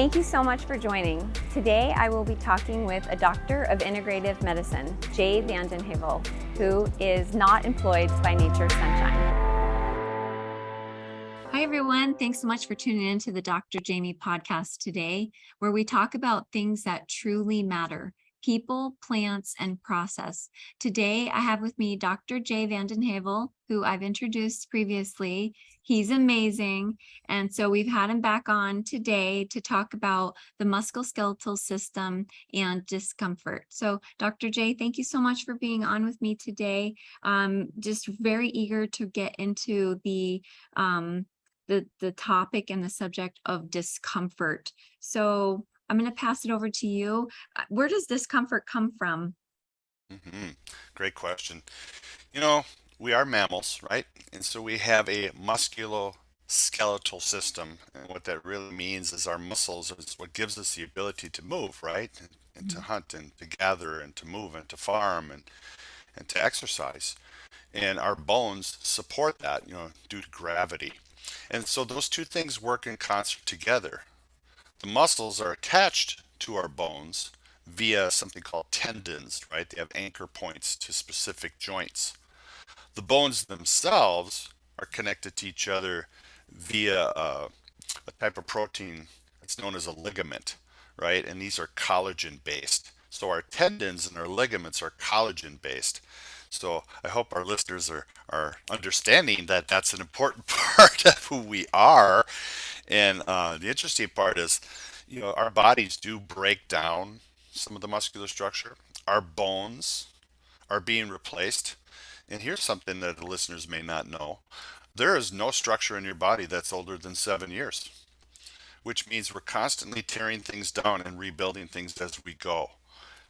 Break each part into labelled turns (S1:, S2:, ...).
S1: Thank you so much for joining. Today I will be talking with a doctor of integrative medicine, Vanden, who is not employed by nature's sunshine. Hi, everyone. Thanks so much for tuning in to the Dr. Jamie podcast today, where we talk about things that truly matter: people, plants, and process. Today, I have with me Dr. Vanden, who I've introduced previously. He's amazing. And so we've had him back on today to talk about the musculoskeletal system and discomfort. So Dr. J, thank you so much for being on with me today. Just very eager to get into the topic and the subject of discomfort. So I'm going to pass it over to you. Where does discomfort come from?
S2: Great question. You know, we are mammals, right? And so we have a musculoskeletal system. And what that really means is our muscles is what gives us the ability to move, right? And to hunt and to gather and to move and to farm and to exercise. And our bones support that, due to gravity. And so those two things work in concert together. The muscles are attached to our bones via something called tendons, right? They have anchor points to specific joints. The bones themselves are connected to each other via a type of protein that's known as a ligament, right? And these are collagen based. So our tendons and our ligaments are collagen based. So I hope our listeners are understanding that that's an important part of who we are. And the interesting part is, our bodies do break down some of the muscular structure. Our bones are being replaced. And here's something that the listeners may not know. There is no structure in your body that's older than 7 years, which means we're constantly tearing things down and rebuilding things as we go.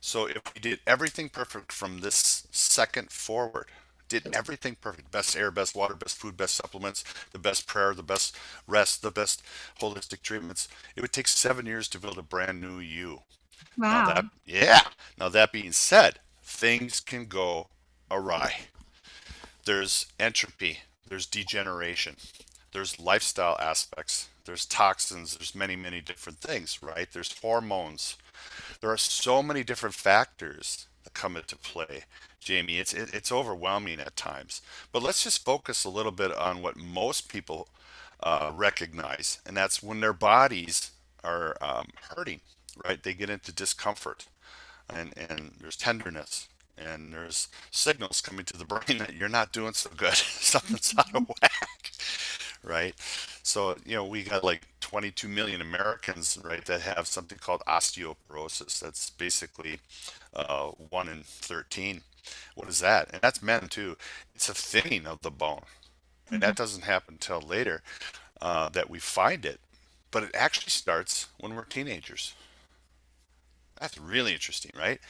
S2: So if we did everything perfect from this second forward, did everything perfect, best air, best water, best food, best supplements, the best prayer, the best rest, the best holistic treatments, it would take 7 years to build a brand new you. Now
S1: Wow.
S2: that, yeah. Now that being said, things can go awry. There's entropy, there's degeneration, there's lifestyle aspects, there's toxins, there's many, many different things, right? There's hormones. There are so many different factors that come into play, Jamie. It's overwhelming at times. But let's just focus a little bit on what most people recognize, and that's when their bodies are hurting, right? They get into discomfort, and there's tenderness, and there's signals coming to the brain that you're not doing so good. Something's out of whack, right? So, we got like 22 million Americans, right, that have something called osteoporosis. That's basically 1 in 13. What is that? And that's men too. It's a thinning of the bone. And that doesn't happen until later that we find it. But it actually starts when we're teenagers. That's really interesting, right?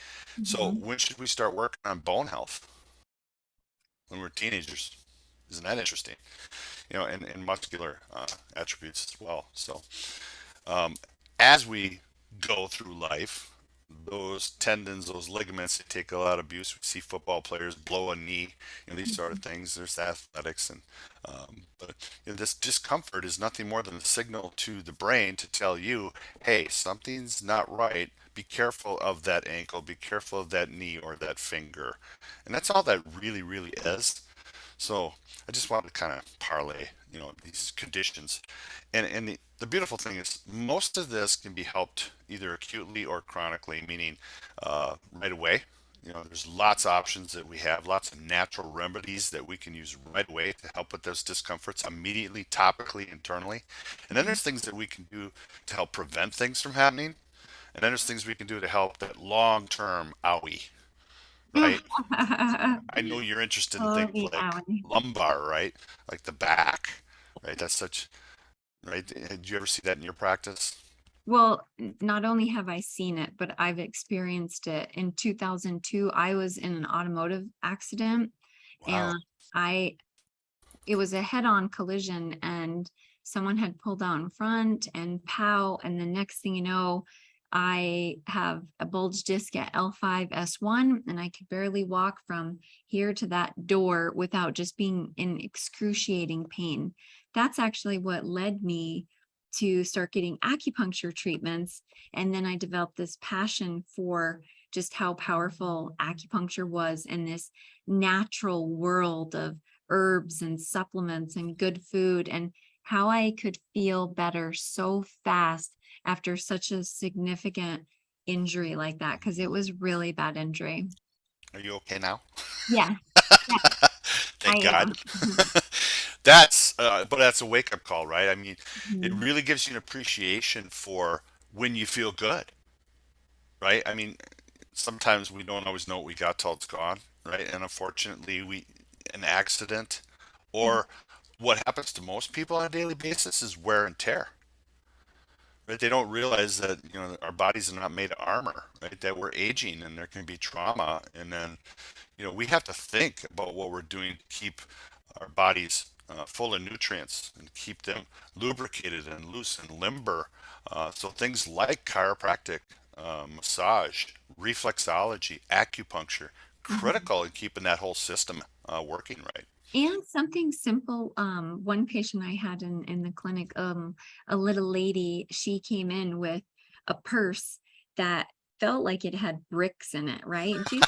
S2: So
S1: Mhm.
S2: when should we start working on bone health? When we're teenagers. Isn't that interesting? And muscular attributes as well. So um, as we go through life, those tendons, those ligaments, they take a lot of abuse. We see football players blow a knee, these sort of things. There's athletics, and but this discomfort is nothing more than a signal to the brain to tell you, hey, something's not right. Be careful of that ankle. Be careful of that knee or that finger, and that's all that really, really is. So I just wanted to kind of parlay, these conditions. And the beautiful thing is most of this can be helped either acutely or chronically, meaning right away. There's lots of options that we have, lots of natural remedies that we can use right away to help with those discomforts immediately, topically, internally. And then there's things that we can do to help prevent things from happening. And then there's things we can do to help that long-term owie, right? I know you're interested in
S1: Oh,
S2: things
S1: the
S2: like
S1: alley.
S2: lumbar, right? Like the back, right? That's such, right? Did you ever see that in your practice?
S1: Well, not only have I seen it, but I've experienced it. In 2002, I was in an automotive accident,
S2: Wow.
S1: and I it was a head-on collision, and someone had pulled out in front and pow, and the next thing you know, I have a bulge disc at L5S1, and I could barely walk from here to that door without just being in excruciating pain. That's actually what led me to start getting acupuncture treatments. And then I developed this passion for just how powerful acupuncture was in this natural world of herbs and supplements and good food, and how I could feel better so fast after such a significant injury like that, because it was really bad injury.
S2: Are you okay now?
S1: Yeah, yeah, I
S2: Thank God.
S1: am. Mhm,
S2: But that's a wake up call, right? I mean, it
S1: mhm,
S2: really gives you an appreciation for when you feel good, right? I mean, sometimes we don't always know what we got till it's gone, right? And unfortunately, an accident
S1: yeah,
S2: or what happens to most people on a daily basis is wear and tear. Right? They don't realize that, our bodies are not made of armor, right? That we're aging and there can be trauma. And then, we have to think about what we're doing to keep our bodies full of nutrients and keep them lubricated and loose and limber. So things like chiropractic, massage, reflexology, acupuncture,
S1: mhm.
S2: critical in keeping that whole system working right.
S1: And something simple, one patient I had in the clinic, a little lady, she came in with a purse that felt like it had bricks in it, right? And she's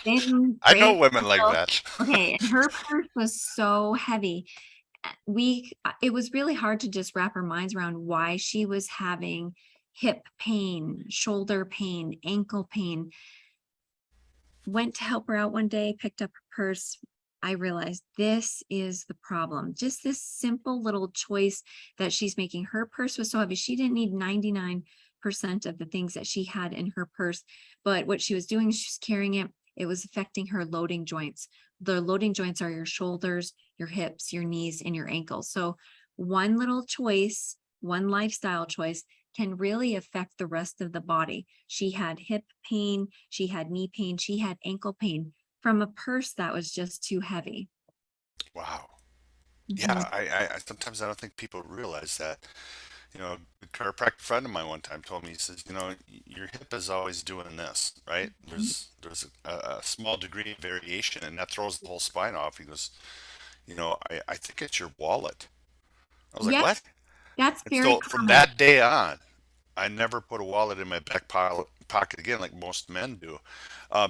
S1: thin,
S2: I know
S1: great
S2: women like
S1: muscle.
S2: that.
S1: Okay, and her purse was so heavy. It was really hard to just wrap our minds around why she was having hip pain, shoulder pain, ankle pain. Went to help her out one day, picked up her purse. I realized this is the problem. Just this simple little choice that she's making. Her purse was so heavy. She didn't need 99% of the things that she had in her purse. But what she was doing, she's carrying it. It was affecting her loading joints. The loading joints are your shoulders, your hips, your knees, and your ankles. So one little choice, one lifestyle choice can really affect the rest of the body. She had hip pain, she had knee pain, she had ankle pain from a purse that was just too heavy.
S2: Wow.
S1: Mhm,
S2: Yeah, I sometimes I don't think people realize that. A chiropractic friend of mine one time told me, he says, your hip is always doing this, right?
S1: mhm.
S2: There's a small degree of variation, and that throws the whole spine off. He goes, I think it's your wallet. I was like,
S1: Yes,
S2: what?
S1: that's
S2: And
S1: very
S2: so from
S1: common.
S2: that day on, I never put a wallet in my pocket again, like most men do,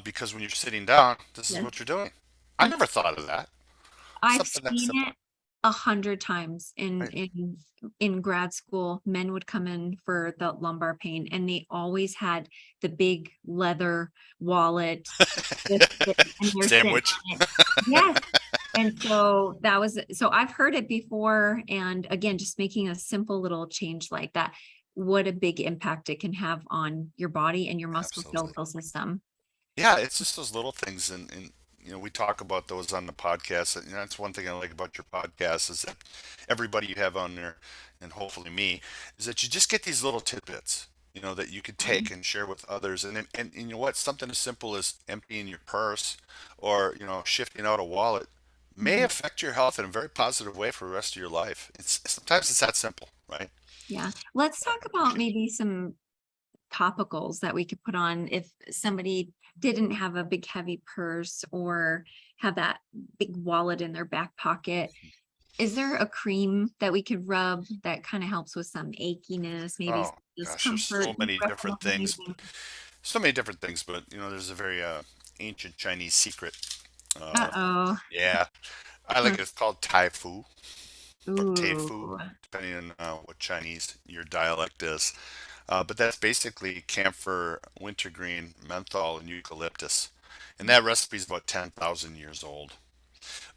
S2: because when you're sitting down, this is
S1: Yes,
S2: what you're doing. I
S1: that's
S2: never thought of that.
S1: I've
S2: Something that
S1: seen
S2: simple,
S1: it 100 times
S2: right?
S1: in grad school. Men would come in for the lumbar pain, and they always had the big leather wallet with and they're sitting
S2: Sandwich.
S1: on it. Yes. And so that was so I've heard it before, and again, just making a simple little change like that, what a big impact it can have on your body and your
S2: Absolutely.
S1: musculoskeletal system.
S2: Yeah, it's just those little things, and we talk about those on the podcast. And, that's one thing I like about your podcast is that everybody you have on there, and hopefully me, is that you just get these little tidbits, that you could take
S1: Um,
S2: and share with others. And you know what? Something as simple as emptying your purse, or shifting out a wallet, may
S1: mhm.
S2: affect your health in a very positive way for the rest of your life. It's sometimes it's that simple, right?
S1: Yeah. Let's talk about maybe some topicals that we could put on if somebody didn't have a big heavy purse or have that big wallet in their back pocket. Is there a cream that we could rub that kind of helps with some achiness, maybe some
S2: Oh gosh, there's
S1: discomfort?
S2: so
S1: Do you
S2: many different
S1: recommend
S2: things.
S1: anything?
S2: So many different things, but there's a very ancient Chinese secret. Uh,
S1: Uh-oh.
S2: yeah, I like it. It's called Tai Fu or Tai Fu,
S1: Ooh.
S2: depending on what Chinese your dialect is. But that's basically camphor, wintergreen, menthol, and eucalyptus. And that recipe is about 10,000 years old.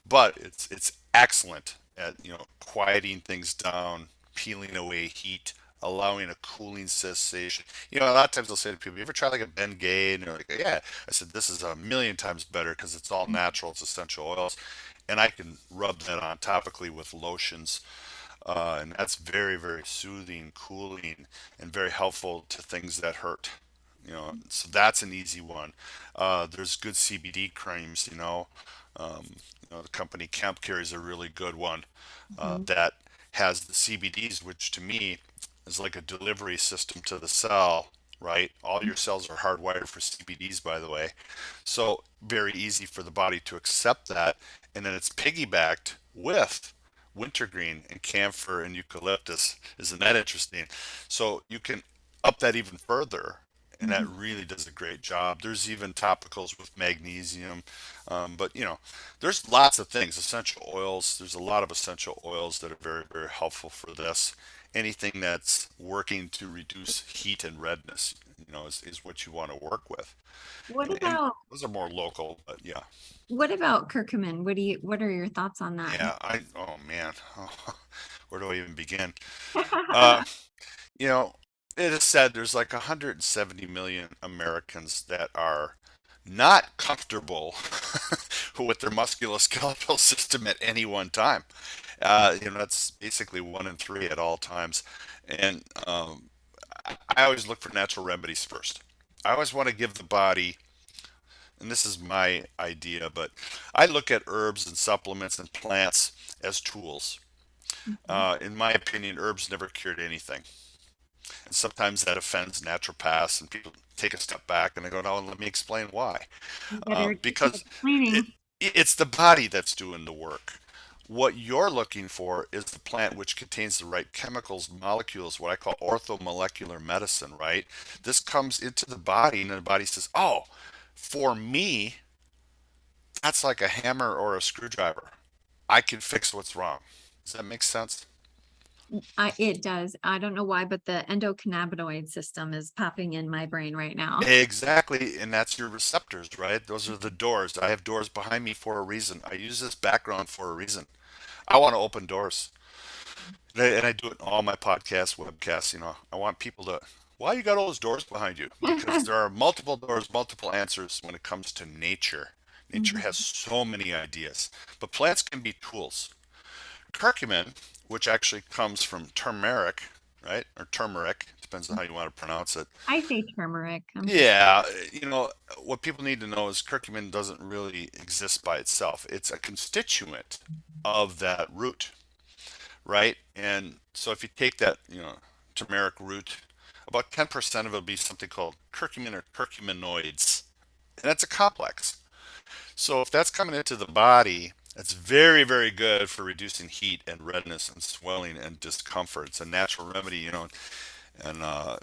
S2: But it's excellent at quieting things down, peeling away heat, allowing a cooling sensation. A lot of times they'll say to people, "You ever try like a Bengay?" And they're like, "Yeah." I said, "This is a million times better because it's all natural. It's essential oils, and I can rub that on topically with lotions." And that's very, very soothing, cooling, and very helpful to things that hurt. So that's an easy one. There's good CBD creams. The company Kemp carries a really good one
S1: Mhm,
S2: that has the CBDs, which to me is like a delivery system to the cell. Right, all your cells are hardwired for CBDs, by the way. So very easy for the body to accept that, and then it's piggybacked with wintergreen and camphor and eucalyptus. Isn't that interesting? So you can up that even further, and that
S1: Mhm.
S2: really does a great job. There's even topicals with magnesium, but there's lots of things. Essential oils. There's a lot of essential oils that are very, very helpful for this. Anything that's working to reduce heat and redness, is what you want to work with.
S1: What
S2: And
S1: about
S2: those are more local, but yeah.
S1: what about curcumin? What are your thoughts on that?
S2: Oh man, where do I even begin? Uh, you know, it is said there's like 170 million Americans that are not comfortable with their musculoskeletal system at any one time. That's basically one in three at all times. And I always look for natural remedies first. I always want to give the body, and this is my idea, but I look at herbs and supplements and plants as tools.
S1: Mhm.
S2: In my opinion, herbs never cured anything. And sometimes that offends naturopaths, and people take a step back and they go, "No, let me explain why."
S1: You better keep
S2: Because it,
S1: explaining.
S2: it's the body that's doing the work. What you're looking for is the plant which contains the right chemicals, molecules, what I call orthomolecular medicine, right? This comes into the body, and the body says, "Oh, for me, that's like a hammer or a screwdriver. I can fix what's wrong." Does that make sense?
S1: It does. I don't know why, but the endocannabinoid system is popping in my brain right now.
S2: Exactly, and that's your receptors, right? Those are the doors. I have doors behind me for a reason. I use this background for a reason. I want to open doors. And I do it in all my podcasts, webcasts. I want people to, why you got all those doors behind you? Because there are multiple doors, multiple answers when it comes to nature. Nature has
S1: Mhm.
S2: so many ideas, but plants can be tools. Curcumin, which actually comes from turmeric, right? Or turmeric, depends on how you want to pronounce it.
S1: I say turmeric. I'm just
S2: Yeah, what people need to know is curcumin doesn't really exist by itself. It's a constituent of that root, right? And so if you take that, turmeric root, about 10% of it will be something called curcumin or curcuminoids. And that's a complex. So if that's coming into the body, that's very, very good for reducing heat and redness and swelling and discomfort. It's a natural remedy, and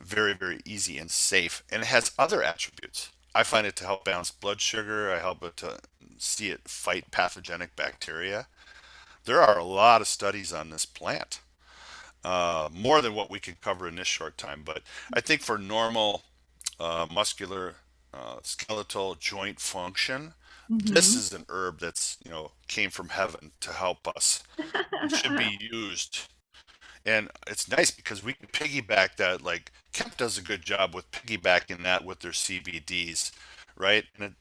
S2: very, very easy and safe. And it has other attributes. I find it to help balance blood sugar. I help it to see it fight pathogenic bacteria. There are a lot of studies on this plant, more than what we can cover in this short time. But I think for normal muscular, skeletal joint function, this
S1: Mhm.
S2: is an herb that's came from heaven to help us and should be used. And it's nice because we can piggyback that. Like Kemp does a good job with piggybacking that with their CBDs, right? I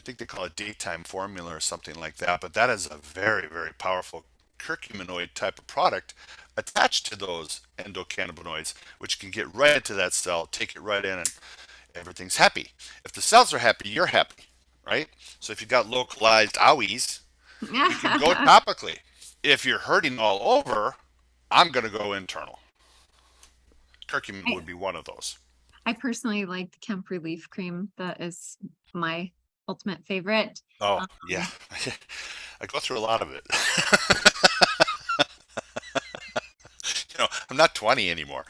S2: think they call it daytime formula or something like that. But that is a very, very powerful curcuminoid type of product attached to those endocannabinoids, which can get right into that cell, take it right in, and everything's happy. If the cells are happy, you're happy, right? So if you've got localized owies, you can go topically. If you're hurting all over, I'm going to go internal. Curcumin
S1: I
S2: would be one of those.
S1: I personally like the Kemp Relief Cream. That is my ultimate favorite.
S2: Oh, yeah.
S1: Um,
S2: I go through a lot of it. I'm not 20 anymore.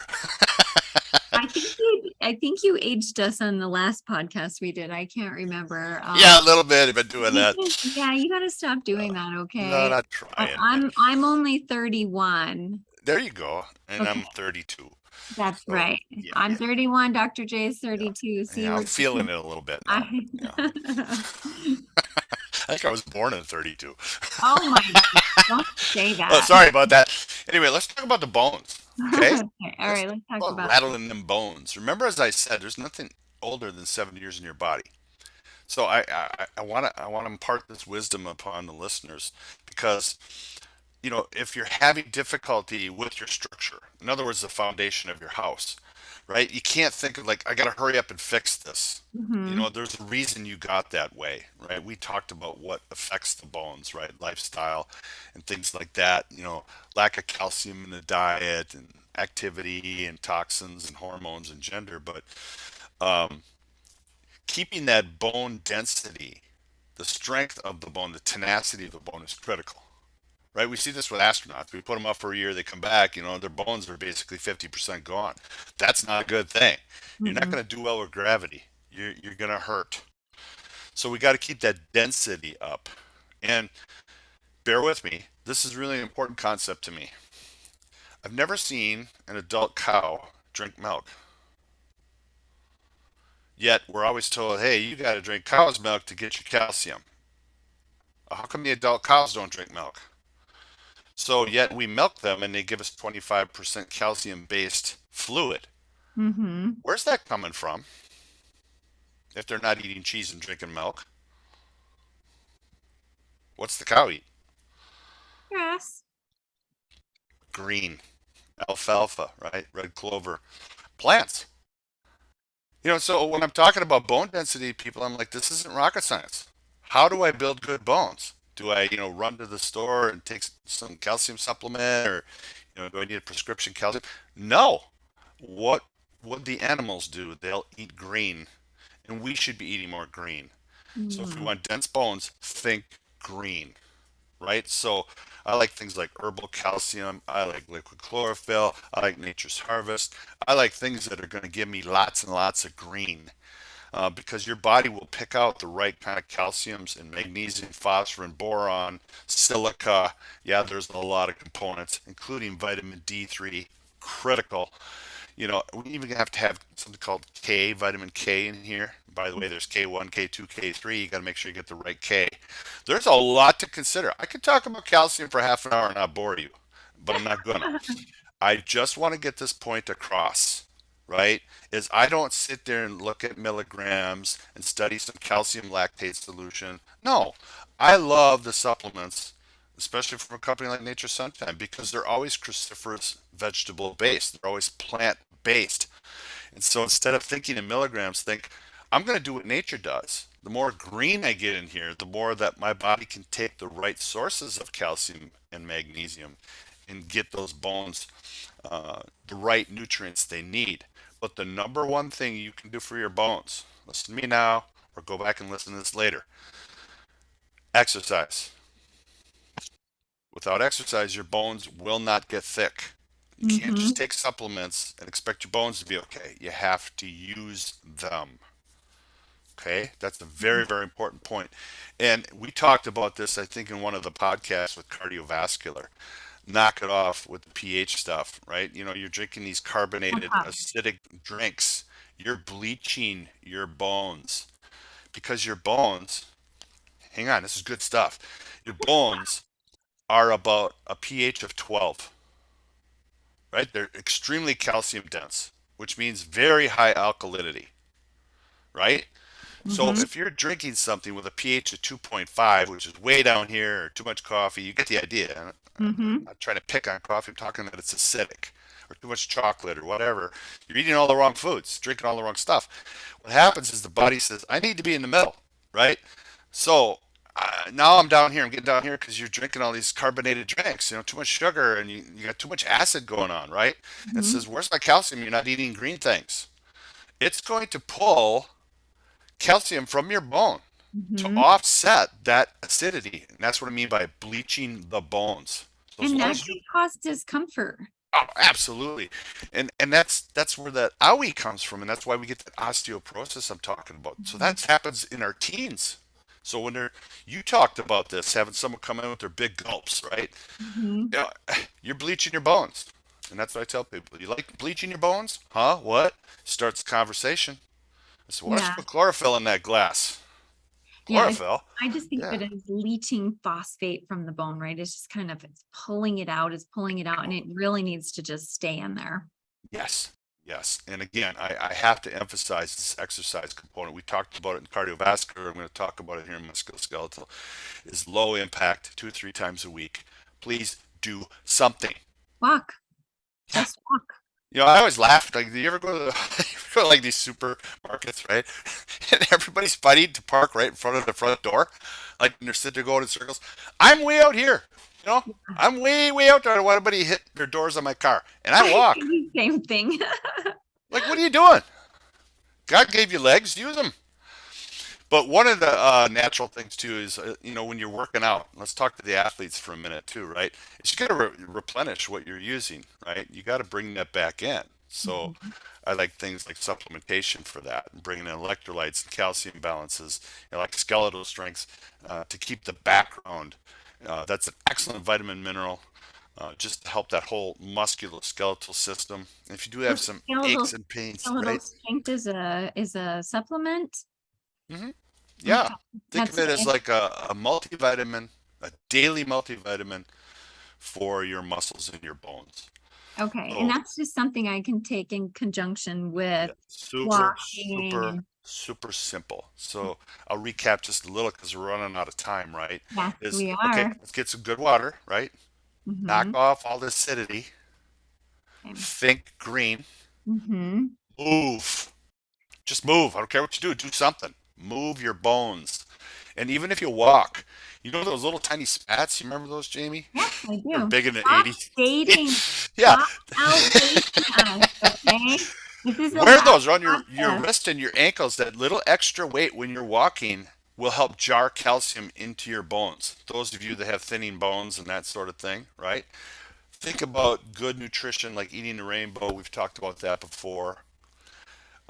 S1: I think you aged us on the last podcast we did. I can't remember.
S2: Yeah, a little bit. I've been doing that.
S1: Yeah, you got to stop doing that,
S2: No,
S1: okay?
S2: not
S1: I,
S2: trying.
S1: I'm only 31.
S2: There you go. And
S1: Okay,
S2: I'm 32.
S1: that's
S2: So,
S1: right.
S2: yeah,
S1: I'm
S2: yeah,
S1: 31. Dr. J is
S2: yeah.
S1: 32. See,
S2: Yeah, I'm
S1: we're
S2: feeling it a little bit now.
S1: I,
S2: Yeah. I think I was born in 32.
S1: oh my God, don't say
S2: Oh,
S1: that.
S2: sorry about that. Anyway, let's talk about the bones. Okay?
S1: Okay, all
S2: Let's
S1: right,
S2: talk
S1: let's talk
S2: about
S1: about
S2: rattling them bones. Remember, as I said, there's nothing older than 7 years in your body. So I want to impart this wisdom upon the listeners because if you're having difficulty with your structure, in other words, the foundation of your house, right? You can't think of like, I got to hurry up and fix this.
S1: hmm
S2: There's a reason you got that way, right? We talked about what affects the bones, right? Lifestyle and things like that, lack of calcium in the diet and activity and toxins and hormones and gender. But um, keeping that bone density, the strength of the bone, the tenacity of the bone is critical. right? We see this with astronauts. We put them up for a year, they come back, their bones are basically 50% gone. That's not a good thing. You're not
S1: Mm-mm.
S2: going to do well with gravity. You're going to hurt. So we got to keep that density up. And bear with me, this is really an important concept to me. I've never seen an adult cow drink milk. Yet we're always told, hey, you got to drink cow's milk to get your calcium. How come the adult cows don't drink milk? So yet we milk them and they give us 25% calcium based fluid.
S1: Mm-hmm.
S2: Where's that coming from if they're not eating cheese and drinking milk? What's the cow eat?
S1: Yes.
S2: Green, alfalfa, right? Red clover, plants. So when I'm talking about bone density, people, I'm like, this isn't rocket science. How do I build good bones? Do I, run to the store and take some calcium supplement, or, do I need a prescription calcium? No. What would the animals do? They'll eat green, and we should be eating more green. So if we
S1: Mm.
S2: want dense bones, think green, right? So I like things like herbal calcium. I like liquid chlorophyll. I like nature's harvest. I like things that are going to give me lots and lots of green, because your body will pick out the right kind of calciums and magnesium, phosphorus, boron, silica. Yeah, there's a lot of components, including vitamin D3, critical. We even have to have something called K, vitamin K in here. By the way, there's K1, K2, K3. You got to make sure you get the right K. There's a lot to consider. I could talk about calcium for half an hour and not bore you, but I'm not gonna. I just want to get this point across, right? Is I don't sit there and look at milligrams and study some calcium lactate solution. No, I love the supplements, especially from a company like Nature's Sunshine, because they're always cruciferous vegetable based. They're always plant based. And so instead of thinking in milligrams, think, I'm going to do what nature does. The more green I get in here, the more that my body can take the right sources of calcium and magnesium and get those bones the right nutrients they need. But the number one thing you can do for your bones, listen to me now, or go back and listen to this later, exercise. Without exercise, your bones will not get thick. You can't
S1: Mm-hmm.
S2: just take supplements and expect your bones to be okay. You have to use them. Okay, that's a very, very important point. And we talked about this, I think, in one of the podcasts with cardiovascular. Knock it off with the pH stuff, right? You're drinking these carbonated, acidic drinks. You're bleaching your bones because your bones, hang on, this is good stuff. Your bones are about a pH of 12, right? They're extremely calcium dense, which means very high alkalinity, right? So
S1: Mm-hmm.
S2: if you're drinking something with a pH of 2.5, which is way down here, or too much coffee, you get the idea. I'm
S1: Mm-hmm.
S2: not trying to pick on coffee. I'm talking that it's acidic or too much chocolate or whatever. You're eating all the wrong foods, drinking all the wrong stuff. What happens is the body says, I need to be in the middle, right? So now I'm down here. I'm getting down here because you're drinking all these carbonated drinks, too much sugar, and you got too much acid going on, right? And it
S1: Mm-hmm.
S2: says, where's my calcium? You're not eating green things. It's going to pull calcium from your bone to
S1: Mm-hmm.
S2: offset that acidity. And that's what I mean by bleaching the bones. So as
S1: And
S2: long
S1: that
S2: as
S1: can
S2: you,
S1: cause discomfort.
S2: oh, absolutely. And that's where that owie comes from, and that's why we get that osteoporosis I'm talking about. So that happens in our teens. So when they're, you talked about this, having someone come in with their big gulps, right?
S1: Mm-hmm.
S2: Yeah, you're bleaching your bones. And that's what I tell people. You like bleaching your bones? Huh? What? Starts the conversation. I said, well, let's
S1: Yeah.
S2: put chlorophyll in that glass.
S1: Yeah.
S2: Chlorophyll?
S1: I just think of
S2: Yeah.
S1: it as leaching phosphate from the bone, right? It's just kind of it's pulling it out, and it really needs to just stay in there.
S2: Yes. Yes. And again, I have to emphasize this exercise component. We talked about it in cardiovascular. I'm going to talk about it here in musculoskeletal. Is low impact, 2 or 3 times a week. Please do something.
S1: Walk,
S2: Yeah.
S1: just walk.
S2: I always laugh. Like, do you ever go to, you ever go to like these supermarkets, right? And everybody's fighting to park right in front of the front door. Like, when they're sitting there going in circles. I'm way out here. You know, I'm way, way out there. I don't want anybody hit their doors on my car. And I
S1: I
S2: walk.
S1: do the same thing.
S2: Like, what are you doing? God gave you legs, use them. But one of the natural things too is, when you're working out, let's talk to the athletes for a minute too, right? Is you got to replenish what you're using, right? You got to bring that back in. So
S1: Mhm.
S2: I like things like supplementation for that, and bringing in electrolytes and calcium balances, like skeletal strengths to keep the background. That's an excellent vitamin mineral. Just to help that whole musculoskeletal system. If you do
S1: So
S2: have some aches
S1: skeletal
S2: and pains,
S1: skeletal
S2: right?
S1: strength is a supplement.
S2: hmm Yeah.
S1: Okay,
S2: Think of
S1: that's
S2: it as like a multivitamin, a daily multivitamin for your muscles and your bones.
S1: okay, and
S2: So
S1: that's just something I can take in conjunction with
S2: yeah, super,
S1: walking
S2: super,
S1: and
S2: super simple. So I'll recap just a little because we're running out of time, right?
S1: yes,
S2: Is
S1: we
S2: okay,
S1: are.
S2: let's get some good water, right? Knock
S1: Mm-hmm.
S2: off all the acidity. Think green.
S1: Mm-hmm.
S2: Move. Just move. I don't care what you do. Do something. Move your bones. And even if you walk, those little tiny spats? You remember those, Jamie?
S1: Yes, I
S2: They were
S1: do.
S2: big in the
S1: Stop
S2: 80s.
S1: dating.
S2: Yeah.
S1: Stop outdating us, okay? This is a
S2: Wear
S1: live
S2: those around your
S1: process.
S2: wrist and your ankles. That little extra weight when you're walking will help jar calcium into your bones. Those of you that have thinning bones and that sort of thing, right? Think about good nutrition like eating the rainbow. We've talked about that before.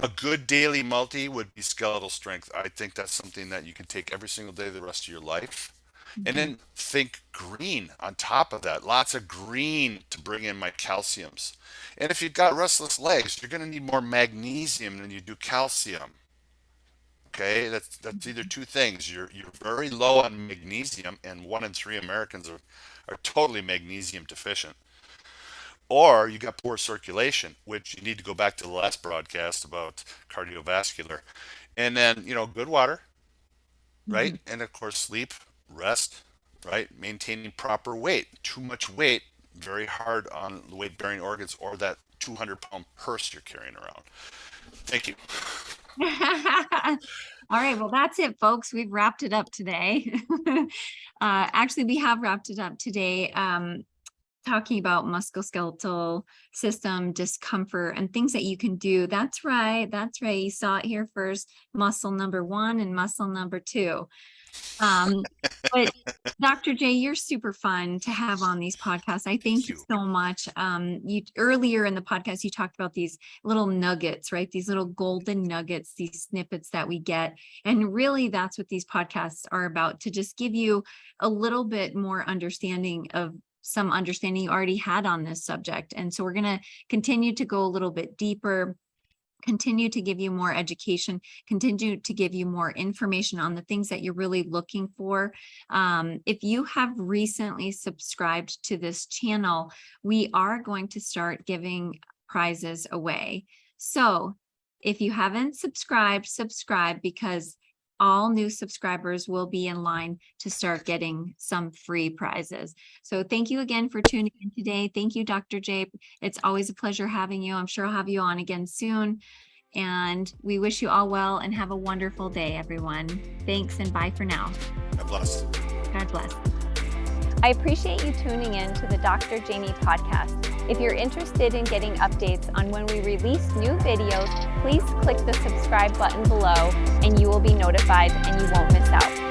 S2: A good daily multi would be skeletal strength. I think that's something that you can take every single day the rest of your life. And
S1: Mhm.
S2: then think green on top of that. Lots of green to bring in my calciums. And if you've got restless legs, you're going to need more magnesium than you do calcium. Okay, that's either two things. You're very low on magnesium, and 1 in 3 Americans are totally magnesium deficient. Or you got poor circulation, which you need to go back to the last broadcast about cardiovascular. And then, good water, right?
S1: Mhm.
S2: And of course, sleep, rest, right? Maintaining proper weight. Too much weight, very hard on the weight bearing organs or that 200-pound purse you're carrying around. Thank you.
S1: All right, well, that's it, folks. We've wrapped it up today. Actually, we have wrapped it up today, talking about musculoskeletal system discomfort and things that you can do. That's right. That's right. You saw it here first. Muscle number 1 and muscle number 2. Um, but Dr. J, you're super fun to have on these podcasts. I
S2: Thank
S1: thank you
S2: you.
S1: so much. You earlier in the podcast, you talked about these little nuggets, right? These little golden nuggets, these snippets that we get. And really that's what these podcasts are about, to just give you a little bit more understanding of some understanding you already had on this subject. And so we're going to continue to go a little bit deeper, continue to give you more education, continue to give you more information on the things that you're really looking for. If you have recently subscribed to this channel, we are going to start giving prizes away. So if you haven't subscribed, subscribe, because all new subscribers will be in line to start getting some free prizes. So thank you again for tuning in today. Thank you, Dr. J. It's always a pleasure having you. I'm sure I'll have you on again soon. And we wish you all well and have a wonderful day, everyone. Thanks and bye for now.
S2: God bless.
S1: God bless.
S3: I appreciate you tuning in to the Dr. Jamie podcast. If you're interested in getting updates on when we release new videos, please click the subscribe button below and you will be notified and you won't miss out.